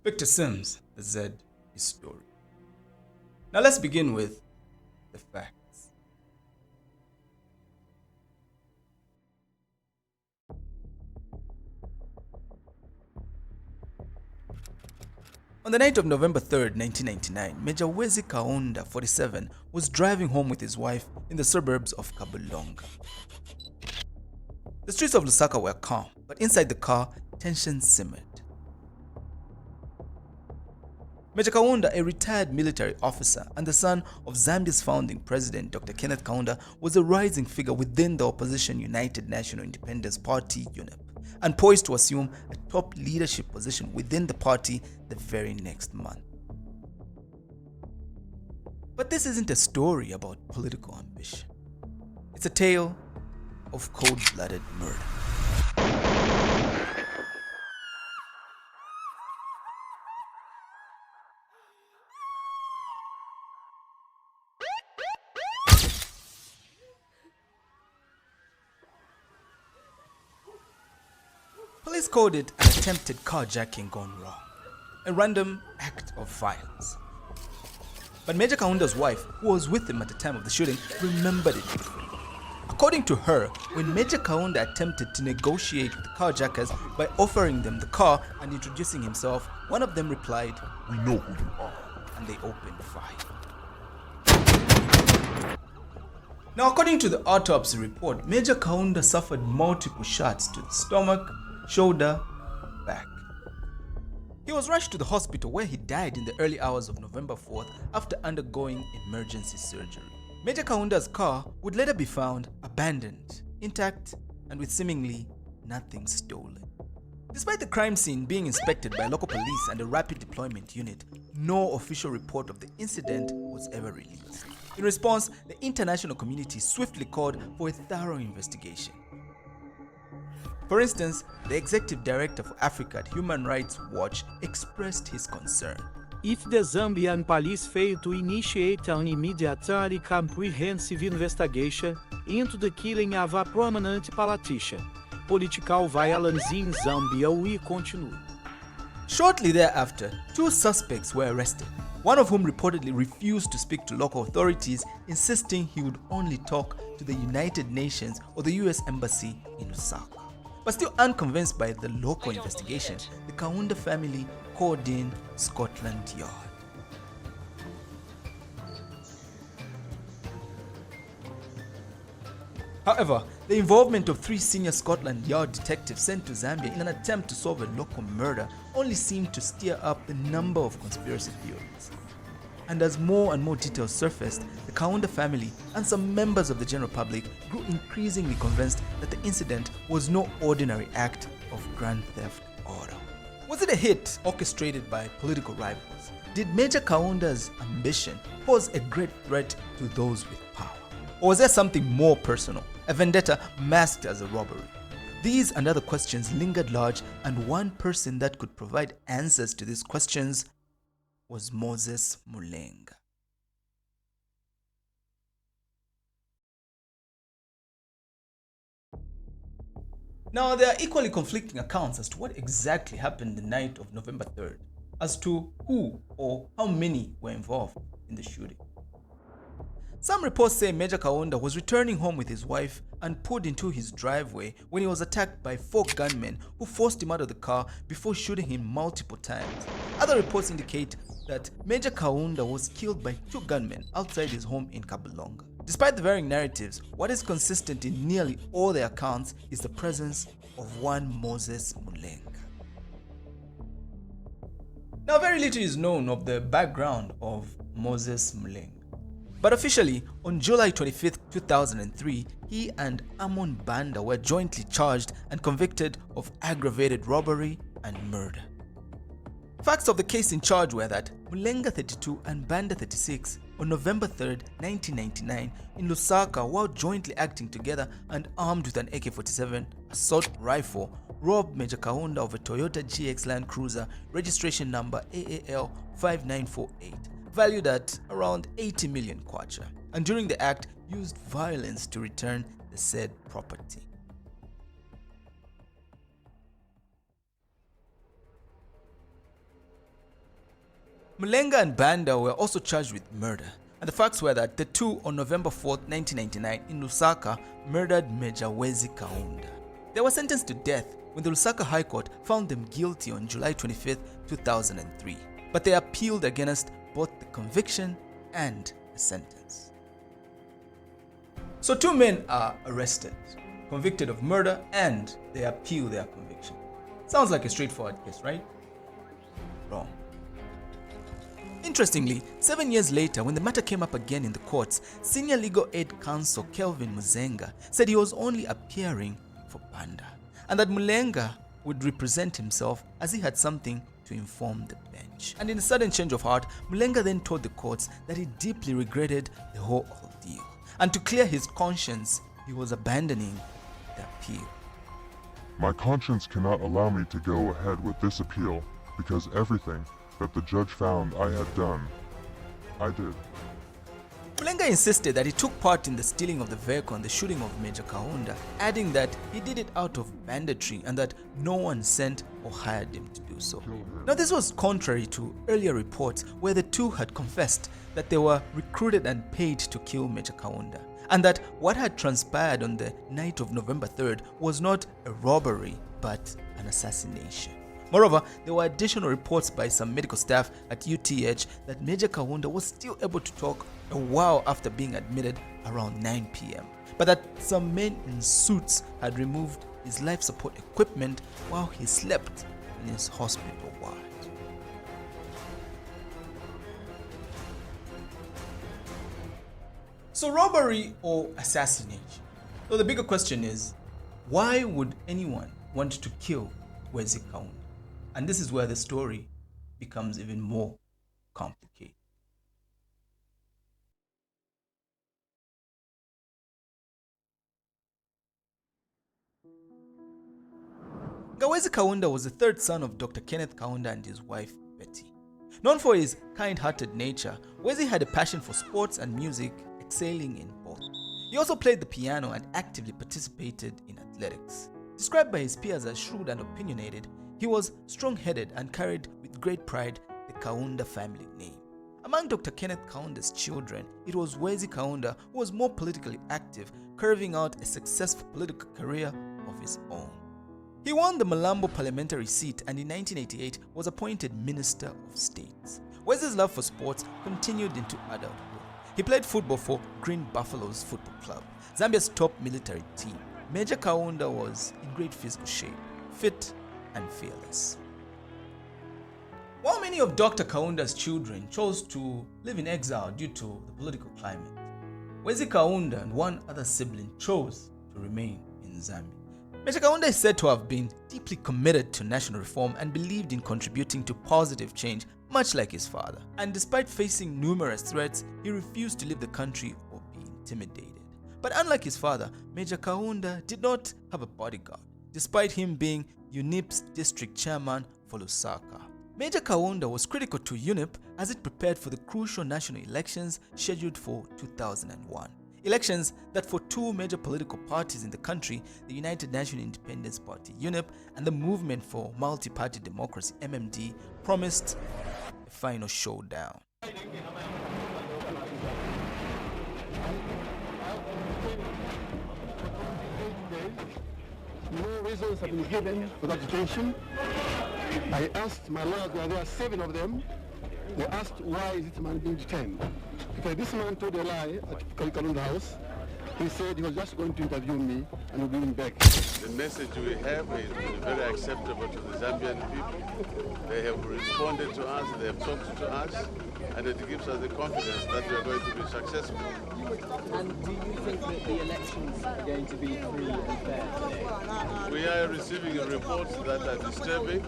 Victor Sims, the Z is story. Now let's begin with the facts. On the night of November 3rd, 1999, Major Wezi Kaunda, 47, was driving home with his wife in the suburbs of Kabulonga. The streets of Lusaka were calm, but inside the car, tension simmered. Major Kaunda, a retired military officer and the son of Zambia's founding president Dr. Kenneth Kaunda, was a rising figure within the opposition United National Independence Party (UNEP) and poised to assume a top leadership position within the party the very next month. But this isn't a story about political ambition. It's a tale of cold-blooded murder. Police called it an attempted carjacking gone wrong, a random act of violence. But Major Kaunda's wife, who was with him at the time of the shooting, remembered it differently. According to her, when Major Kaunda attempted to negotiate with the carjackers by offering them the car and introducing himself, one of them replied, "We know who you are," and they opened fire. Now, according to the autopsy report, Major Kaunda suffered multiple shots to the stomach, shoulder, back. He was rushed to the hospital where he died in the early hours of November 4th after undergoing emergency surgery. Major Kaunda's car would later be found abandoned, intact, and with seemingly nothing stolen. Despite the crime scene being inspected by local police and a rapid deployment unit, no official report of the incident was ever released. In response, the international community swiftly called for a thorough investigation. For instance, the executive director for Africa at Human Rights Watch expressed his concern. If the Zambian police fail to initiate an immediate and comprehensive investigation into the killing of a prominent politician, political violence in Zambia will continue. Shortly thereafter, two suspects were arrested, one of whom reportedly refused to speak to local authorities, insisting he would only talk to the United Nations or the US Embassy in Lusaka. But still unconvinced by the local investigation, the Kaunda family called in Scotland Yard. However, the involvement of 3 senior Scotland Yard detectives sent to Zambia in an attempt to solve a local murder only seemed to stir up the number of conspiracy theories. And as more and more details surfaced, the Kaunda family and some members of the general public grew increasingly convinced that the incident was no ordinary act of grand theft auto. Was it a hit orchestrated by political rivals? Did Major Kaunda's ambition pose a great threat to those with power? Or was there something more personal, a vendetta masked as a robbery? These and other questions lingered large, and one person that could provide answers to these questions was Moses Mulenga. Now, there are equally conflicting accounts as to what exactly happened the night of November 3rd, as to who or how many were involved in the shooting. Some reports say Major Kaunda was returning home with his wife and pulled into his driveway when he was attacked by 4 gunmen who forced him out of the car before shooting him multiple times. Other reports indicate that Major Kaunda was killed by 2 gunmen outside his home in Kabulonga. Despite the varying narratives, what is consistent in nearly all the accounts is the presence of one Moses Mulenga. Now, very little is known of the background of Moses Mulenga. But officially, on July 25, 2003, he and Amon Banda were jointly charged and convicted of aggravated robbery and murder. Facts of the case in charge were that Mulenga 32 and Banda 36 on November 3rd, 1999, in Lusaka, while jointly acting together and armed with an AK-47 assault rifle, robbed Major Kaunda of a Toyota GX Land Cruiser registration number AAL 5948, valued at around 80 million kwacha, and during the act used violence to return the said property. Mulenga and Banda were also charged with murder, and the facts were that the two on November 4th, 1999 in Lusaka murdered Major Wezi Kaunda. They were sentenced to death when the Lusaka High Court found them guilty on July 25th, 2003, but they appealed against both the conviction and the sentence. So two men are arrested, convicted of murder, and they appeal their conviction. Sounds like a straightforward case, right? Wrong. Interestingly, 7 years later, when the matter came up again in the courts, senior legal aid counsel Kelvin Muzenga said he was only appearing for Banda, and that Mulenga would represent himself as he had something to inform the bench. And in a sudden change of heart, Mulenga then told the courts that he deeply regretted the whole ordeal, and to clear his conscience, he was abandoning the appeal. My conscience cannot allow me to go ahead with this appeal because everything that the judge found I had done, I did. Mulenga insisted that he took part in the stealing of the vehicle and the shooting of Major Kaunda, adding that he did it out of banditry and that no one sent or hired him to do so. Now, this was contrary to earlier reports where the two had confessed that they were recruited and paid to kill Major Kaunda, and that what had transpired on the night of November 3rd was not a robbery but an assassination. Moreover, there were additional reports by some medical staff at UTH that Major Kaunda was still able to talk a while after being admitted around 9 p.m. but that some men in suits had removed his life support equipment while he slept in his hospital ward. So, robbery or assassination? So the bigger question is, why would anyone want to kill Wezi Kaunda? And this is where the story becomes even more complicated. Wezi Kaunda was the third son of Dr. Kenneth Kaunda and his wife, Betty. Known for his kind-hearted nature, Wezi had a passion for sports and music, excelling in both. He also played the piano and actively participated in athletics. Described by his peers as shrewd and opinionated, he was strong-headed and carried with great pride the Kaunda family name. Among Dr. Kenneth Kaunda's children, it was Wezi Kaunda who was more politically active, carving out a successful political career of his own. He won the Malambo parliamentary seat and in 1988 was appointed Minister of State. Wezi's love for sports continued into adulthood. He played football for Green Buffaloes Football Club, Zambia's top military team. Major Kaunda was in great physical shape, fit and fearless. While many of Dr. Kaunda's children chose to live in exile due to the political climate, Wezi Kaunda and one other sibling chose to remain in Zambia. Major Kaunda is said to have been deeply committed to national reform and believed in contributing to positive change, much like his father. And despite facing numerous threats, he refused to leave the country or be intimidated. But unlike his father, Major Kaunda did not have a bodyguard, despite him being UNIP's district chairman for Lusaka. Major Kaunda was critical to UNIP as it prepared for the crucial national elections scheduled for 2001. Elections that for two major political parties in the country, the United National Independence Party UNIP and the Movement for Multi-Party Democracy MMD, promised a final showdown. No reasons have been given for that detention. I asked my lawyers, there are 7 of them. They asked, why is this man being detained? Because this man told a lie at Kalunda House. He said he was just going to interview me and will bring him back. The message we have is very acceptable to the Zambian people. They have responded to us, they have talked to us, and it gives us the confidence that we are going to be successful. And do you think that the elections are going to be free and fair today? We are receiving reports that are disturbing,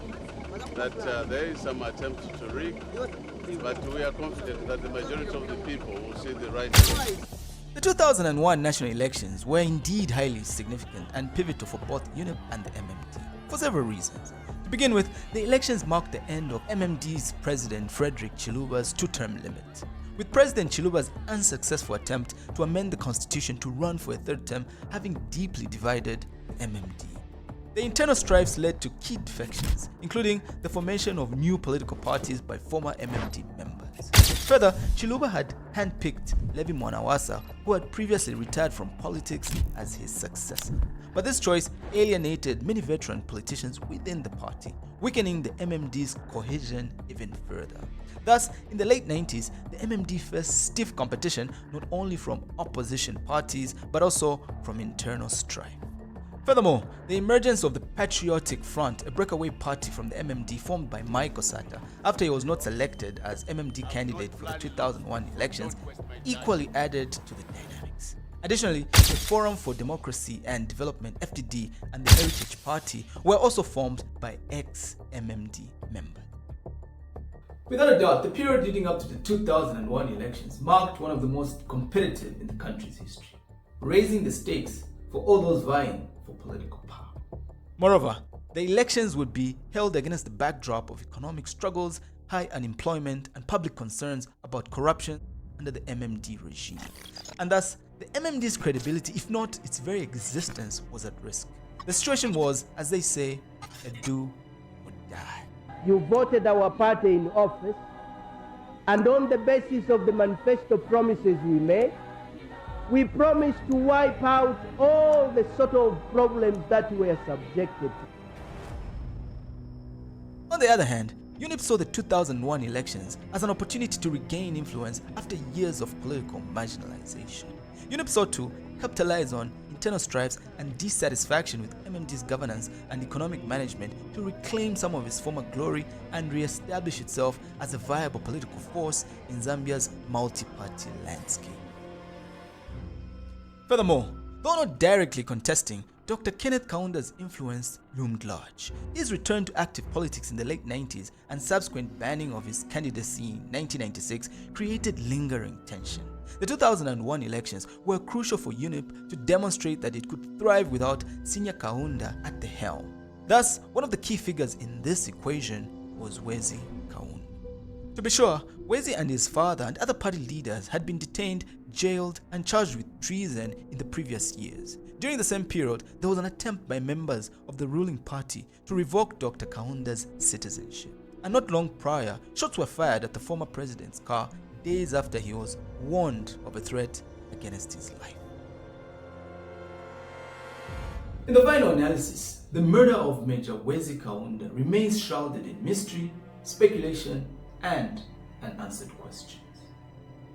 that there is some attempt to rig, but we are confident that the majority of the people will see the right way. The 2001 national elections were indeed highly significant and pivotal for both UNIP and the MMD, for several reasons. To begin with, the elections marked the end of MMD's President Frederick Chiluba's two-term limit, with President Chiluba's unsuccessful attempt to amend the constitution to run for a third term having deeply divided the MMD. The internal strifes led to key defections, including the formation of new political parties by former MMD members. Further, Chiluba had handpicked Levi Mwanawasa, who had previously retired from politics, as his successor. But this choice alienated many veteran politicians within the party, weakening the MMD's cohesion even further. Thus, in the late 90s, the MMD faced stiff competition not only from opposition parties but also from internal strife. Furthermore, the emergence of the Patriotic Front, a breakaway party from the MMD formed by Mike Osata after he was not selected as MMD candidate for the 2001 elections, equally added to the dynamics. Additionally, the Forum for Democracy and Development (FDD) and the Heritage Party were also formed by ex-MMD members. Without a doubt, the period leading up to the 2001 elections marked one of the most competitive in the country's history, raising the stakes for all those vying for political power. Moreover, the elections would be held against the backdrop of economic struggles, high unemployment, and public concerns about corruption under the MMD regime. And thus, the MMD's credibility, if not its very existence, was at risk. The situation was, as they say, a do or die. You voted our party in office, and on the basis of the manifesto promises we made, we promised to wipe out all the sort of problems that we are subjected to. On the other hand, UNIP saw the 2001 elections as an opportunity to regain influence after years of political marginalization. UNIP sought to capitalize on internal strifes and dissatisfaction with MMD's governance and economic management to reclaim some of its former glory and re-establish itself as a viable political force in Zambia's multi-party landscape. Furthermore, though not directly contesting, Dr. Kenneth Kaunda's influence loomed large. His return to active politics in the late 90s and subsequent banning of his candidacy in 1996 created lingering tension. The 2001 elections were crucial for UNIP to demonstrate that it could thrive without Senior Kaunda at the helm. Thus, one of the key figures in this equation was Wezi Kaunda. To be sure, Wezi and his father and other party leaders had been detained, jailed, and charged with treason in the previous years. During the same period, there was an attempt by members of the ruling party to revoke Dr. Kaunda's citizenship. And not long prior, shots were fired at the former president's car days after he was warned of a threat against his life. In the final analysis, the murder of Major Wezi Kaunda remains shrouded in mystery, speculation, and unanswered questions.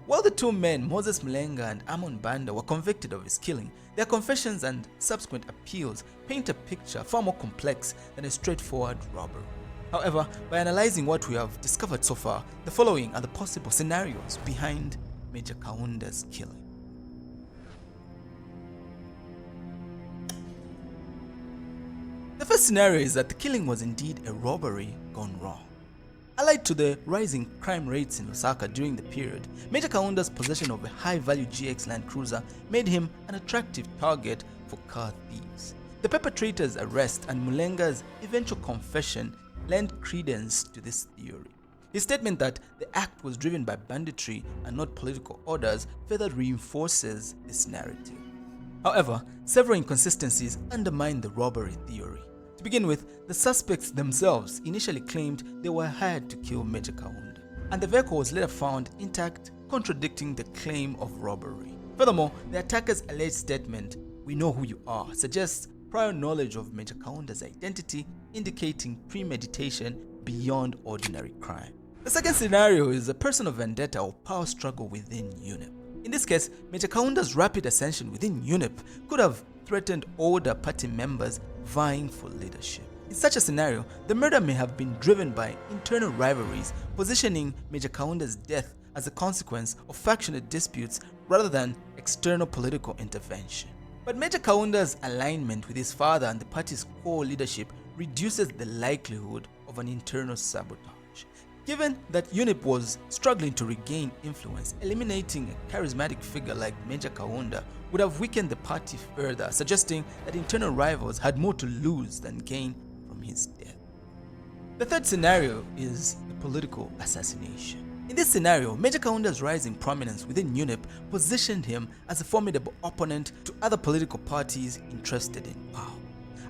While the two men, Moses Mlenga and Amon Banda, were convicted of his killing, their confessions and subsequent appeals paint a picture far more complex than a straightforward robbery. However, by analyzing what we have discovered so far, the following are the possible scenarios behind Major Kaunda's killing. The first scenario is that the killing was indeed a robbery gone wrong. Allied to the rising crime rates in Lusaka during the period, Major Kaunda's possession of a high-value GX Land Cruiser made him an attractive target for car thieves. The perpetrator's arrest and Mulenga's eventual confession lend credence to this theory. His statement that the act was driven by banditry and not political orders further reinforces this narrative. However, several inconsistencies undermine the robbery theory. To begin with, the suspects themselves initially claimed they were hired to kill Major Kaunda, and the vehicle was later found intact, contradicting the claim of robbery. Furthermore, the attacker's alleged statement, "We know who you are," suggests prior knowledge of Major Kaunda's identity, indicating premeditation beyond ordinary crime. The second scenario is a personal vendetta or power struggle within UNIP. In this case, Major Kaunda's rapid ascension within UNIP could have threatened older party members vying for leadership. In such a scenario, the murder may have been driven by internal rivalries, positioning Major Kaunda's death as a consequence of factional disputes rather than external political intervention. But Major Kaunda's alignment with his father and the party's core leadership reduces the likelihood of an internal sabotage. Given that UNIP was struggling to regain influence, eliminating a charismatic figure like Major Kaunda would have weakened the party further, suggesting that internal rivals had more to lose than gain from his death. The third scenario is the political assassination. In this scenario, Major Kaunda's rising prominence within UNIP positioned him as a formidable opponent to other political parties interested in power.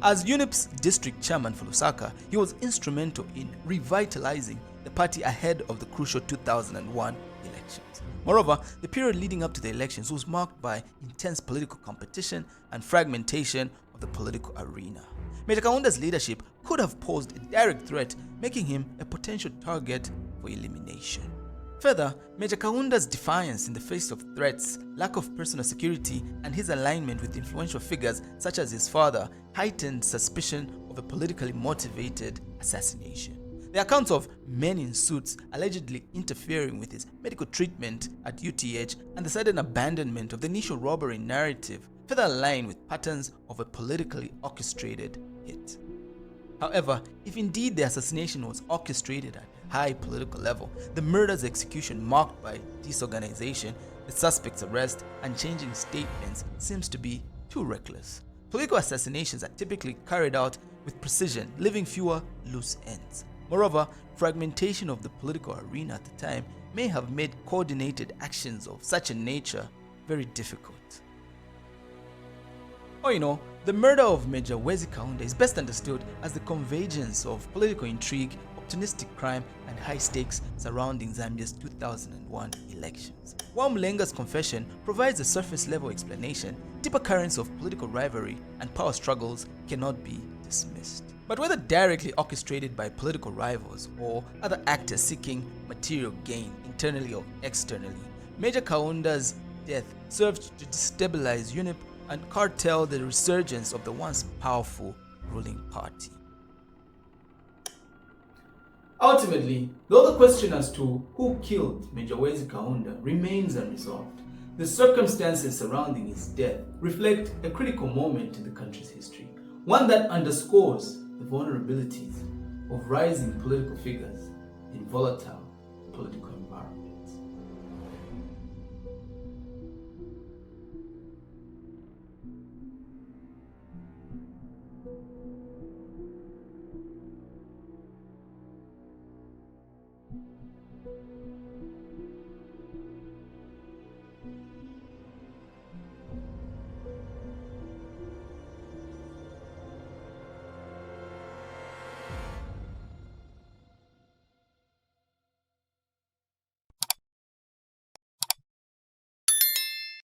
As UNIP's district chairman for Lusaka, he was instrumental in revitalizing the party ahead of the crucial 2001 elections. Moreover, the period leading up to the elections was marked by intense political competition and fragmentation of the political arena. Major Kaunda's leadership could have posed a direct threat, making him a potential target for elimination. Further, Major Kaunda's defiance in the face of threats, lack of personal security, and his alignment with influential figures such as his father heightened suspicion of a politically motivated assassination. The accounts of men in suits allegedly interfering with his medical treatment at UTH and the sudden abandonment of the initial robbery narrative further align with patterns of a politically orchestrated hit. However, if indeed the assassination was orchestrated at a high political level, the murder's execution marked by disorganization, the suspect's arrest, and changing statements seems to be too reckless. Political assassinations are typically carried out with precision, leaving fewer loose ends. Moreover, fragmentation of the political arena at the time may have made coordinated actions of such a nature very difficult. Or the murder of Major Wezi Kaunda is best understood as the convergence of political intrigue, opportunistic crime, and high stakes surrounding Zambia's 2001 elections. While Mlenga's confession provides a surface-level explanation, deeper currents of political rivalry and power struggles cannot be dismissed. But whether directly orchestrated by political rivals or other actors seeking material gain internally or externally, Major Kaunda's death served to destabilize UNIP and curtail the resurgence of the once powerful ruling party. Ultimately, though the question as to who killed Major Wezi Kaunda remains unresolved, the circumstances surrounding his death reflect a critical moment in the country's history, one that underscores the vulnerabilities of rising political figures in volatile political environments.